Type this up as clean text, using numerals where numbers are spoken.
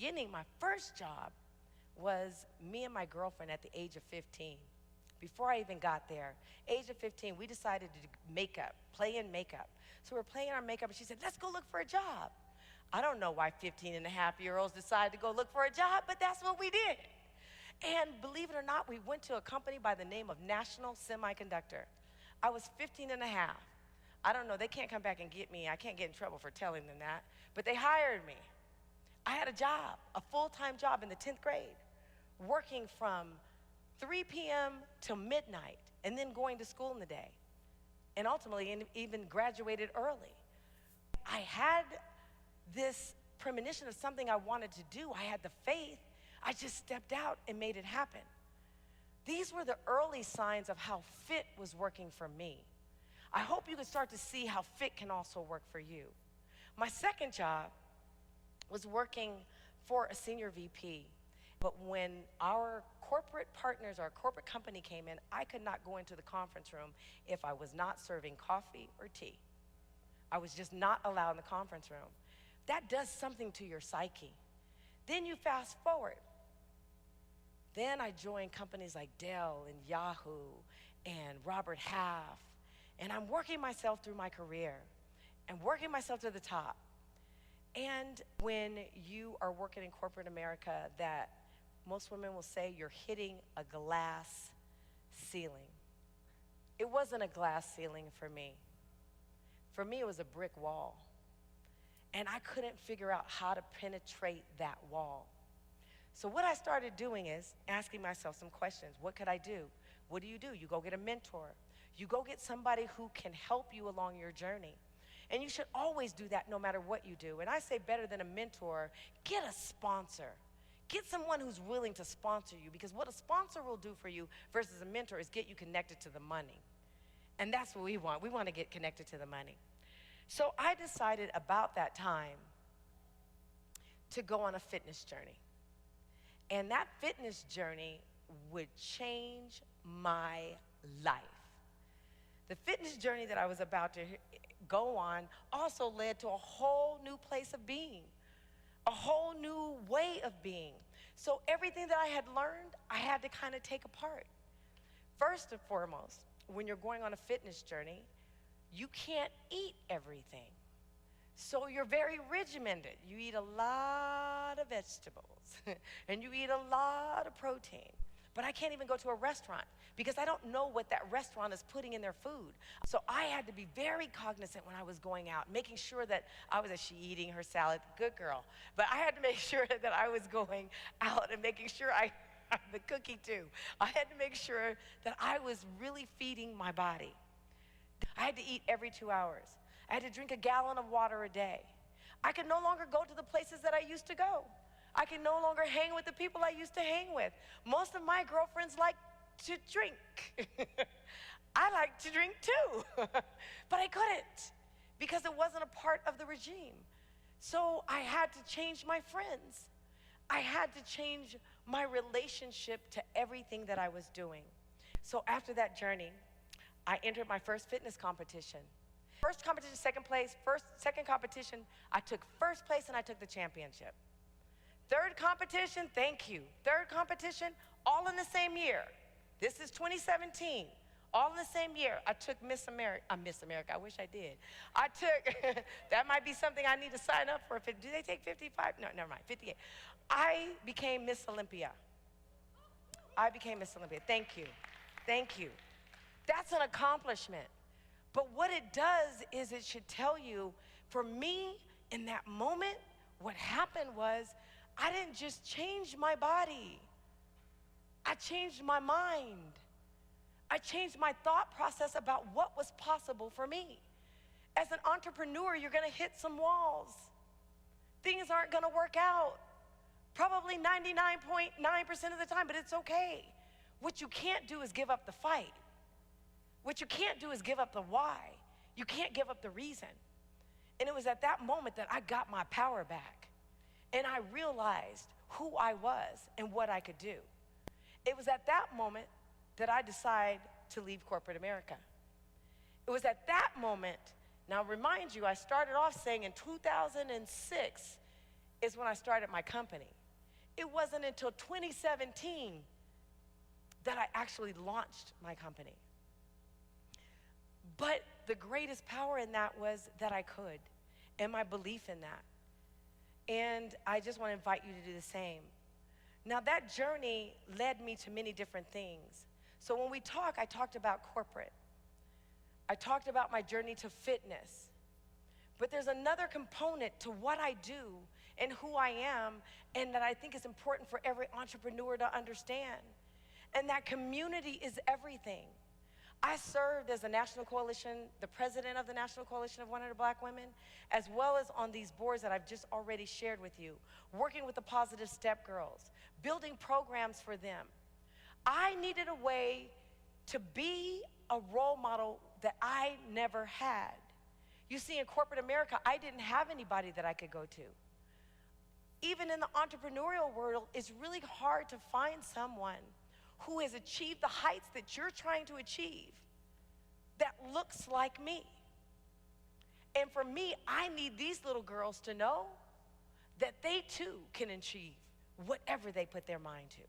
beginning, my first job was me and my girlfriend at the age of 15. Before I even got there, age of 15, we decided to do makeup, play in makeup. So we're playing our makeup, and she said, let's go look for a job. I don't know why 15-and-a-half-year-olds decide to go look for a job, but that's what we did. And believe it or not, we went to a company by the name of National Semiconductor. I was 15 and a half. I don't know, they can't come back and get me. I can't get in trouble for telling them that, but they hired me. I had a job, a full-time job in the 10th grade, working from 3 p.m. till midnight, and then going to school in the day, and ultimately even graduated early. I had this premonition of something I wanted to do. I had the faith. I just stepped out and made it happen. These were the early signs of how fit was working for me. I hope you can start to see how fit can also work for you. My second job was working for a senior VP. But when our corporate partners, our corporate company came in, I could not go into the conference room if I was not serving coffee or tea. I was just not allowed in the conference room. That does something to your psyche. Then you fast forward. Then I joined companies like Dell and Yahoo and Robert Half, and I'm working myself through my career and working myself to the top. And when you are working in corporate America, that most women will say you're hitting a glass ceiling. It wasn't a glass ceiling for me. For me, it was a brick wall. And I couldn't figure out how to penetrate that wall. So what I started doing is asking myself some questions. What could I do? What do? You go get a mentor. You go get somebody who can help you along your journey. And you should always do that no matter what you do. And I say better than a mentor, get a sponsor. Get someone who's willing to sponsor you, because what a sponsor will do for you versus a mentor is get you connected to the money. And that's what we want. We want to get connected to the money. So I decided about that time to go on a fitness journey. And that fitness journey would change my life. The fitness journey that I was about to go on also led to a whole new place of being, a whole new way of being. So everything that I had learned, I had to kind of take apart. First and foremost, when you're going on a fitness journey, you can't eat everything. So you're very regimented. You eat a lot of vegetables and you eat a lot of protein. But I can't even go to a restaurant because I don't know what that restaurant is putting in their food. So I had to be very cognizant when I was going out, making sure that is she eating her salad? Good girl. But I had to make sure that I was going out and making sure the cookie too. I had to make sure that I was really feeding my body. I had to eat every 2 hours. I had to drink a gallon of water a day. I could no longer go to the places that I used to go. I can no longer hang with the people I used to hang with. Most of my girlfriends like to drink. I like to drink too, but I couldn't because it wasn't a part of the regime. So I had to change my friends. I had to change my relationship to everything that I was doing. So after that journey, I entered my first fitness competition. First competition, second place. Second competition, I took first place and I took the championship. Third competition, thank you. Third competition, all in the same year. This is 2017, all in the same year. I took Miss America, I wish I did. I took, that might be something I need to sign up for. Do they take 55? No, never mind, 58. I became Miss Olympia. Thank you, thank you. That's an accomplishment. But what it does is it should tell you, for me, in that moment, what happened was, I didn't just change my body. I changed my mind. I changed my thought process about what was possible for me. As an entrepreneur, you're gonna hit some walls. Things aren't gonna work out. Probably 99.9% of the time, but it's okay. What you can't do is give up the fight. What you can't do is give up the why. You can't give up the reason. And it was at that moment that I got my power back. And I realized who I was and what I could do. It was at that moment that I decided to leave corporate America. It was at that moment, now remind you, I started off saying in 2006, is when I started my company. It wasn't until 2017 that I actually launched my company. But the greatest power in that was that I could, and my belief in that. And I just want to invite you to do the same. Now, that journey led me to many different things. So when we talk, I talked about corporate. I talked about my journey to fitness. But there's another component to what I do and who I am, and that I think is important for every entrepreneur to understand. And that community is everything. I served as a national coalition, the president of the National Coalition of 100 Black Women, as well as on these boards that I've just already shared with you, working with the Positive Step Girls, building programs for them. I needed a way to be a role model that I never had. You see, in corporate America, I didn't have anybody that I could go to. Even in the entrepreneurial world, it's really hard to find someone who has achieved the heights that you're trying to achieve that looks like me. And for me, I need these little girls to know that they too can achieve whatever they put their mind to.